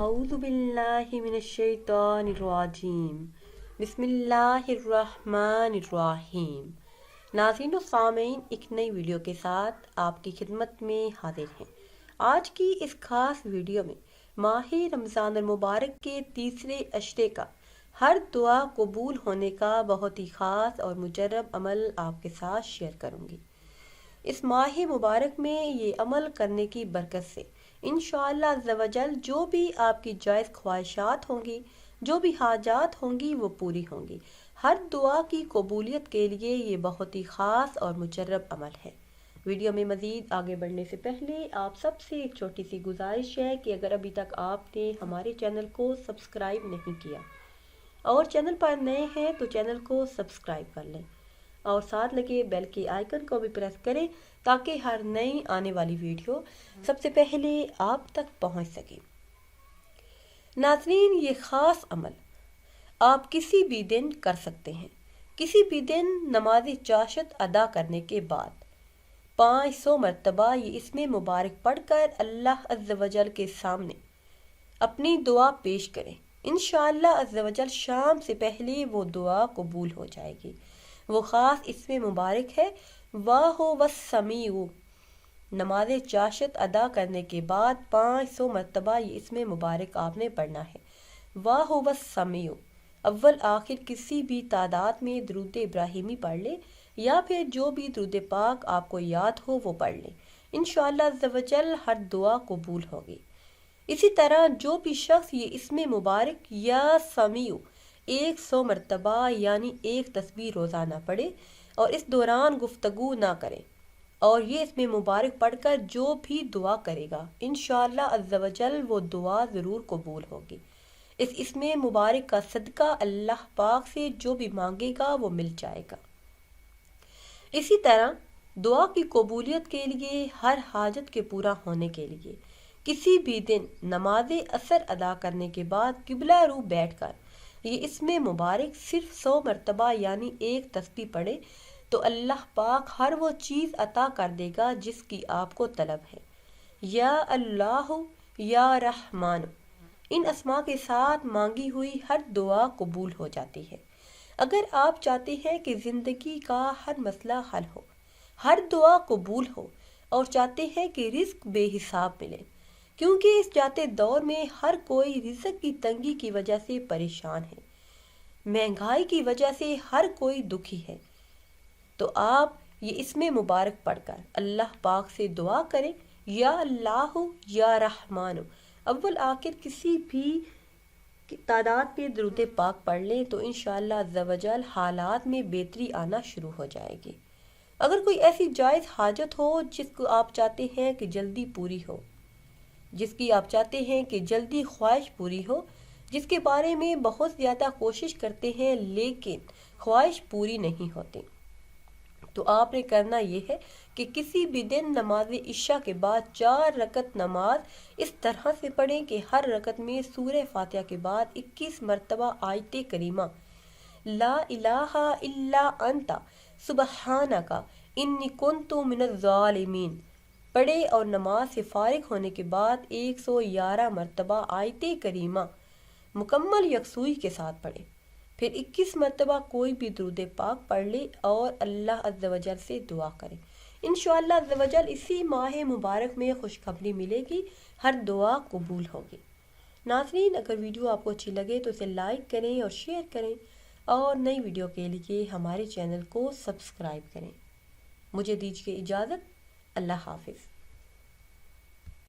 अऊज़ु बिल्लाहि मिनश्शैतानिर्रजीम बिस्मिल्लाहिर्रहमानिर्रहीम। नाज़रीन और सामीन, एक नई वीडियो के साथ आपकी खिदमत में हाजिर हैं। आज की इस खास वीडियो में माह रमज़ान मुबारक के तीसरे अशरे का हर दुआ कबूल होने का बहुत ही ख़ास और मुजर्रब अमल आपके साथ शेयर करूँगी। इस माह मुबारक में ये अमल करने की बरकत से इंशाअल्लाह अज़्ज़वजल जो भी आपकी जायज़ ख्वाहिशात होंगी, जो भी हाजात होंगी, वो पूरी होंगी। हर दुआ की कबूलियत के लिए ये बहुत ही ख़ास और मुजर्रब अमल है। वीडियो में मज़ीद आगे बढ़ने से पहले आप सबसे एक छोटी सी गुजारिश है कि अगर अभी तक आपने हमारे चैनल को सब्सक्राइब नहीं किया और चैनल पर नए हैं तो चैनल को सब्सक्राइब कर लें और साथ लगे बेल के आइकन को भी प्रेस करें ताकि हर नई आने वाली वीडियो सबसे पहले आप तक पहुंच सके। नाज़रीन, ये ख़ास अमल आप किसी भी दिन कर सकते हैं। किसी भी दिन नमाज चाशत अदा करने के बाद 500 मरतबा ये इसमें मुबारक पढ़कर अल्लाह अज़्ज़वजल के सामने अपनी दुआ पेश करें। इंशाअल्लाह अज़्ज़वजल शाम से पहले वो दुआ कबूल हो जाएगी। वो ख़ास इसमें मुबारक है वाह वस्समीउ। नमाज चाशत अदा करने के बाद 500 मरतबा ये इसमें मुबारक आपने पढ़ना है। वाह वस्समीउ। अव्वल आखिर किसी भी तादाद में दुरूद इब्राहिमी पढ़ ले या फिर जो भी दुरूद पाक आपको याद हो वो पढ़ ले। इंशाअल्लाह अज़्ज़वजल हर दुआ कबूल होगी। इसी तरह जो भी शख्स ये इसमें मुबारक या समीउ 100 मरतबा यानी एक तस्बीह रोज़ाना पढ़े और इस दौरान गुफ्तगू ना करें और ये इसमें मुबारक पढ़कर जो भी दुआ करेगा इंशाअल्लाह अज़्ज़वजल वो दुआ ज़रूर कबूल होगी। इसमें मुबारक का सदका अल्लाह पाक से जो भी मांगेगा वो मिल जाएगा। इसी तरह दुआ की कबूलियत के लिए हर हाजत के पूरा होने के लिए किसी भी दिन नमाज असर अदा करने के बाद किबला रू बैठकर ये इसमें मुबारक सिर्फ 100 मरतबा यानी एक तस्बीह पढ़े तो अल्लाह पाक हर वो चीज़ अता कर देगा जिसकी आपको तलब है। या अल्लाह या रहमान, इन अस्मा के साथ मांगी हुई हर दुआ कबूल हो जाती है। अगर आप चाहते हैं कि ज़िंदगी का हर मसला हल हो, हर दुआ कबूल हो और चाहते हैं कि रिज़्क बेहिसाब मिले, क्योंकि इस जाते दौर में हर कोई रिज़्क की तंगी की वजह से परेशान है, महंगाई की वजह से हर कोई दुखी है, तो आप ये इसमें मुबारक पढ़कर अल्लाह पाक से दुआ करें या अल्लाह या रहमान। अव्वल आखिर किसी भी तादाद पे दुरूद पाक पढ़ लें तो इंशाअल्लाह अज़्ज़वजल हालात में बेहतरी आना शुरू हो जाएगी। अगर कोई ऐसी जायज़ हाजत हो जिसको आप चाहते हैं कि जल्दी पूरी हो, जिसकी आप चाहते हैं कि जल्दी ख्वाहिश पूरी हो, जिसके बारे में बहुत ज़्यादा कोशिश करते हैं लेकिन ख्वाहिश पूरी नहीं होती, तो आपने करना ये है कि किसी भी दिन नमाज इशा के बाद 4 रकत नमाज इस तरह से पढ़ें कि हर रकत में सूरह फातिहा के बाद 21 मरतबा आयत करीमा ला इलाहा इल्ला अंता सुबहानका इन्नी कुन्तु मिनज़ ज़ालिमीन पढ़े और नमाज से फारिग होने के बाद 111 मरतबा आयत करीमा मुकम्मल यकसुई के साथ पढ़े। फिर 21 मरतबा कोई भी दुरूद पाक पढ़ ले और अल्लाह अज़्ज़वजल से दुआ करें। इंशाअल्लाह अज़्ज़वजल इसी माह मुबारक में खुशखबरी मिलेगी, हर दुआ कबूल होगी। नाज़रीन, अगर वीडियो आपको अच्छी लगे तो इसे लाइक करें और शेयर करें और नई वीडियो के लिए हमारे चैनल को सब्सक्राइब करें। मुझे दीजिए इजाज़त। अल्लाह हाफिज़।